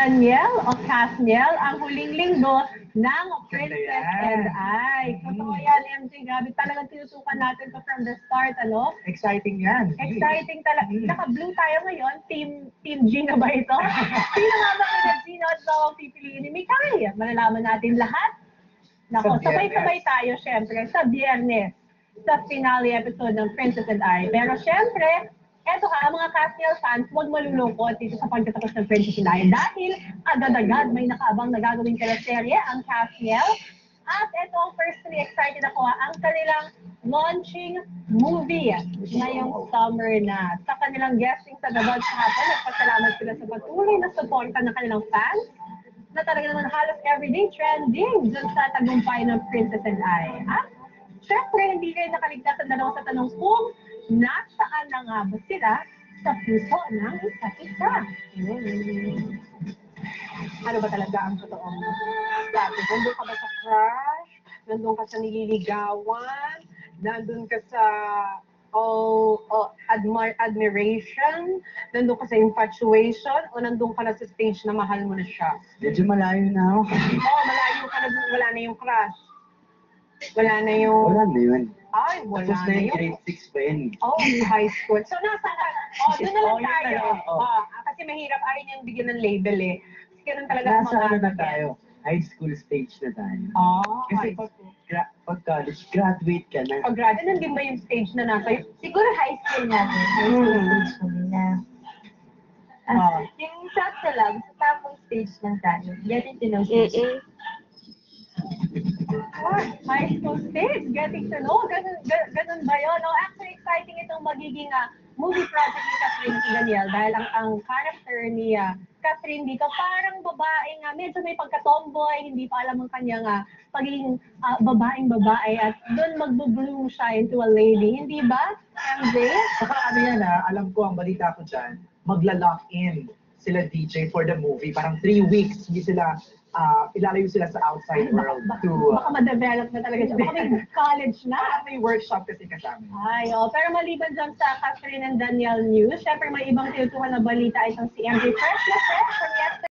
Daniel o Casniel ang huling linggo ng Princess and I. Totoo yan, MJ. Grabe, talagang tinutukan natin to from the start, ano? Exciting yan. Exciting talaga. Naka-blue tayo ngayon. Team Gino ba ito? Sino nga ba kaya Gino at ang pipiliin ni Mikay? Malalaman natin lahat. Nako, sabay-sabay tayo syempre sa Biyernes sa finale episode ng Princess and I. Pero syempre, eto ha, mga Casniel fans, huwag malulungkot dito sa pagtatapos ng Princess and I dahil agad-agad may nakaabang na gagawing teleserye ang Casniel. At ito ang personally excited ako ang kanilang launching movie ngayong summer na. Sa kanilang guesting sa The Buds hapon, nagpasalamat sila sa patuloy na suporta ng kanilang fans na talaga naman halos everyday trending dun sa tagumpay ng Princess and I. At syempre, hindi rin nakaligtas ang dalawa sa tanong kung nasaan na nga ba sila sa puso ng isa't isa. Ano ba talaga ang totoong dati? Nandun ka ba sa crush? Nandun ka sa nililigawan? Nandun ka sa admiration? Nandun ka sa infatuation? O nandun ka na sa stage na mahal mo na siya? Medyo malayo na ako. Oo, malayo ka na. Wala na yung crush. Wala na yung... Wala na yun. Ay, wala Tapos na na yung yung... grade 6 pa yun. Oh, high school. So, nasa ka? Oh, doon na lang Oh, yun tayo. na lang, oh. Kasi mahirap ayaw niyang bigyan ng label eh. Kasi ganun talaga ang Nasa ano na tayo? High school stage na tayo. Kasi pag college, graduate ka na. Pag-graduate, nandun ba yung stage na nasa yun? Siguro high school natin. High school stage kami na. Yung sakto lang, sa tamang stage lang tayo. Getting to know stage. High school stage, getting to know. Ganun ba yun? No, actually, exciting itong magiging movie project ni Catherine C. Daniel dahil ang character ni Catherine dito parang babaeng, medyo may pagka-tomboy, hindi pa alam ang kanyang pagiging babaeng-babae at doon magbo-bloom siya into a lady. Hindi ba, MJ? Saka ano yan alam ko ang balita ko dyan, magla-lock in sila DJ for the movie. Parang 3 weeks, hindi sila, ilalayo sila sa outside world to... Baka ma-develop na talaga siya. Baka may college na. May workshop kasi kasama. Ay, pero maliban dyan sa Catherine and Daniel news, syempre may ibang tinutukan na balita itong si MJ Fresh na fresh from yesterday.